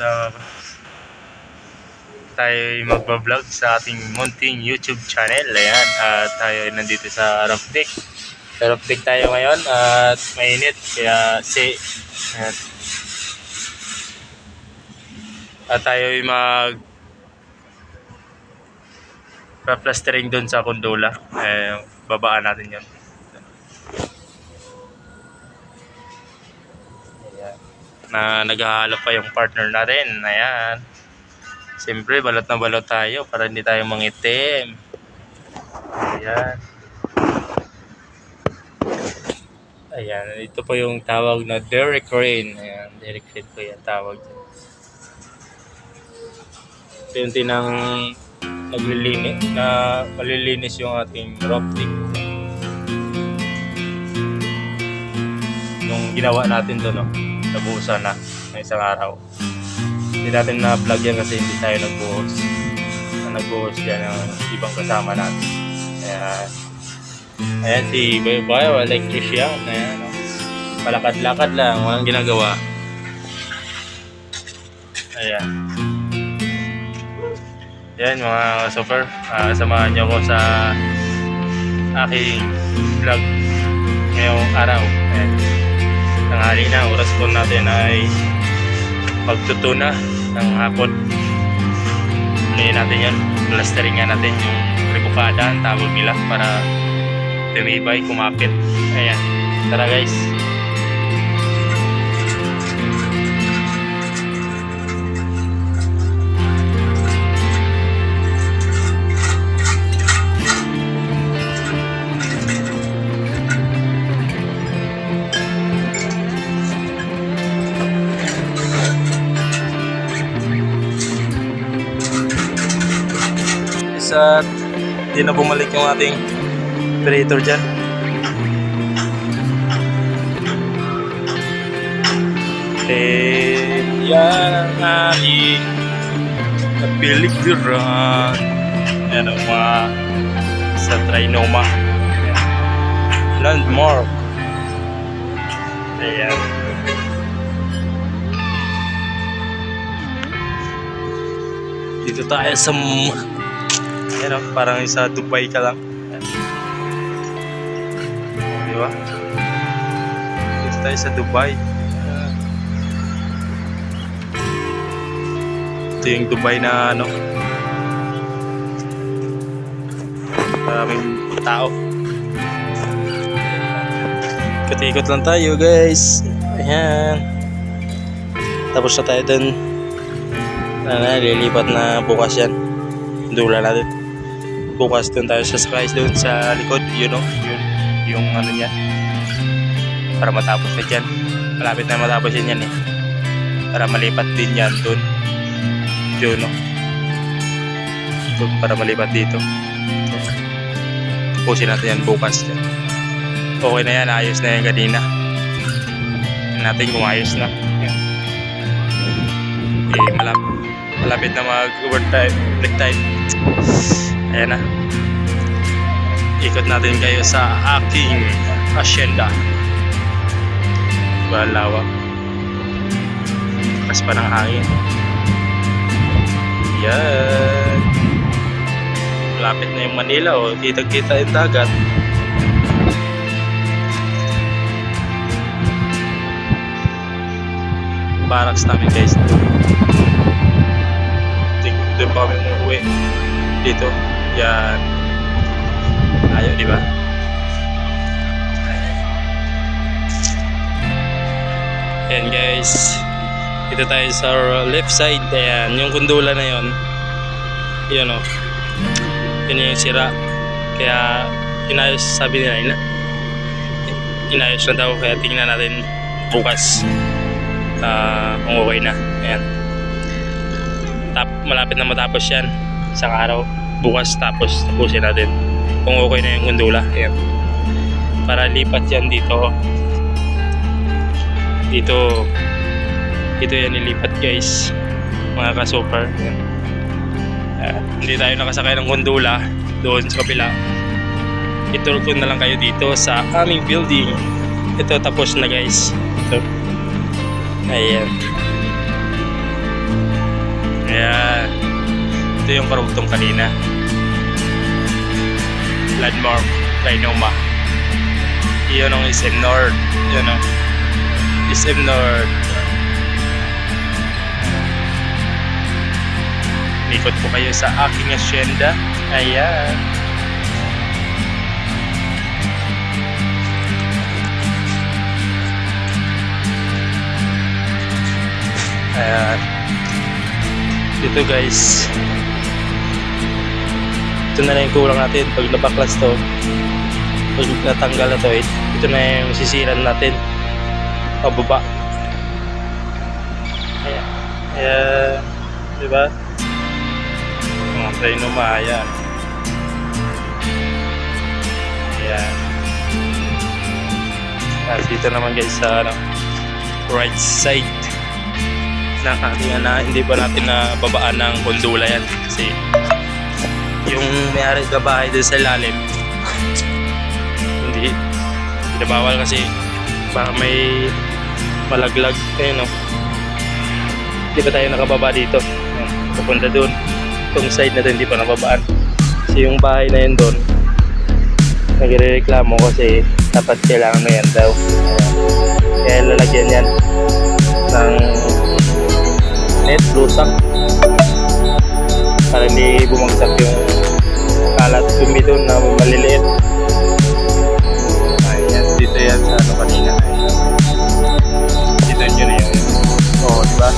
at tayo magbablog sa ating munting YouTube channel. Ayan, at tayo nandito sa roof deck. Sa roof deck tayo ngayon at mainit kaya at tayo plastering doon sa gondola. Babaan natin yun. Ayan. Na naghahalap pa yung partner natin. Ayan. Siyempre, balot na balot tayo para hindi tayo mangitim. Ayan. Ayan. Ito po yung tawag na Derek Rain. Ayan. Derek Rain po yung tawag. Ito yung tinang malilinis yung ating roof deck. Yung ginawa natin doon, no? Nabuhusan na ng isang araw. Hindi natin na-vlog yan kasi hindi tayo nagbuhos. Nagbuhos yan ng ibang kasama natin. Ayan si Bayo, electrician. Ayan, no? Palakad-lakad lang, walang ginagawa. Ayan. Yan mga super, samahan nyo ko sa aking vlog ngayong araw. Ayan. Tanghali na, oras po natin ay pagtutuna ng hapon. Ulihin natin yan, plasteringan natin yung ribukada, ang tawag nila, para tumibay, kumapit. Ayan, tara guys. At hindi na bumalik yung ating operator dyan. Yan ang aming napiligiran. Yan ang mga sa Trinoma landmark. Ayan. Dito tayo sa yan, parang sa Dubai ka lang. Di ba? Dito tayo sa Dubai. Ito yung Dubai na ano, maraming tao. Ikot-ikot lang tayo guys. Ayan. Tapos na tayo dun. Lilipat na bukas yan. Dula natin. Bukas doon tayo sasakay doon sa likod, yun yung ano niya, para matapos na dyan. Malapit na matapos yan eh, para malipat din yan doon, yun no, para malipat dito. Tapusin natin yan bukas dyan. Okay na yan, ayos na yan kanina. Tingnan natin kung ayos na yan. Malapit na mag-overtime, break time. Ayan na. Ikot natin kayo sa aking asyenda. Balawa. Lakas pa ng hangin. Yan. Malapit na yung Manila. Oh. Kita-kita yung dagat. Barracks namin guys. Doon pa kami umuwi. Dito. Yan. Ayaw, di ba? Ayan guys. Dito tayo sa left side. Ayan. Yung gondola na yon. Yun o. Yun yung sira. Kaya inayos, sabi nila. Inayos na daw. Kaya tingnan natin bukas. Kung okay na. Ayan. Malapit na matapos yan. Isang araw. Bukas tapusin natin kung okay na yung gondola. Ayan. Para lipat yan dito yan ilipat guys, mga ka-super. Hindi tayo nakasakay ng gondola doon sa kabila. Itour ko na lang kayo dito sa aming building. Ito tapos na guys. Ito. Ayan. Ayan. Ito yung karugtong kanina. Landmark, Trinoma. Iyon ang SM North. Yun o. SM North. Ikot po kayo sa aking asyenda. Ayan. Ayan. Dito guys. Ito na lang yung kulang natin. Pag nabaklas to, pag natanggal na to, ito na yung sisiran natin. Pababa. Ayan. Ayan. Diba? Mga Trinoma. Ayan. Ayan. At dito naman guys sa right side ng ating hindi pa natin nababaan ng gondola yan kasi yung may-ari ka bahay doon sa ilalim hindi bawal kasi baka may malaglag ayun, no? Hindi pa tayo nakababa dito. Pupunta doon itong side na to hindi pa nababaan kasi yung bahay na yun doon nagre-reklamo kasi dapat kailangan na yan daw kaya lalagyan yan ng net, lusak para hindi bumagsak yung kalat dumi doon na maliliit. Ayan, dito yan sa ano kanina. Dito yun na yun. Oo, diba?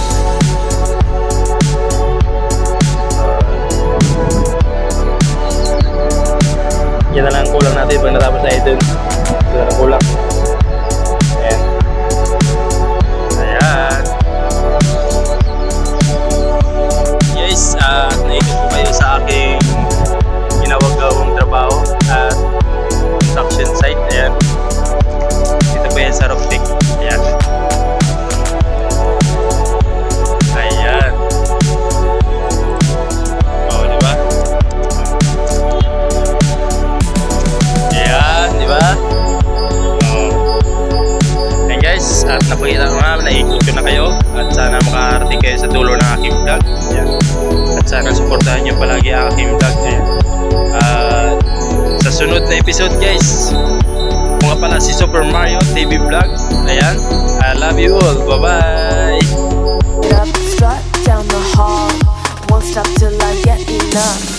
Yan na lang kulang natin pag natapos na ito. Ito na lang kulang. Ayan. Ayan. Guys, naikot po kayo sa aking ginawagawang trabaho at construction site. Ayan. Dito po yan sa Rockpick. Ayan. Ayan. Oo, diba? Ayan, diba? Oo. Ayan guys, at napakita ko nga, naikot ko na kayo at sana makarating kayo sa dulo ng aking vlog. Ayan. At sana supportahan nyo palagi ang aking vlog. Ayan. Sa sunod na episode guys, mga pala si Super Mario TV Vlog. Ayan. I love you all. Bye-bye. Up, strut down the hall, won't stop till I get enough.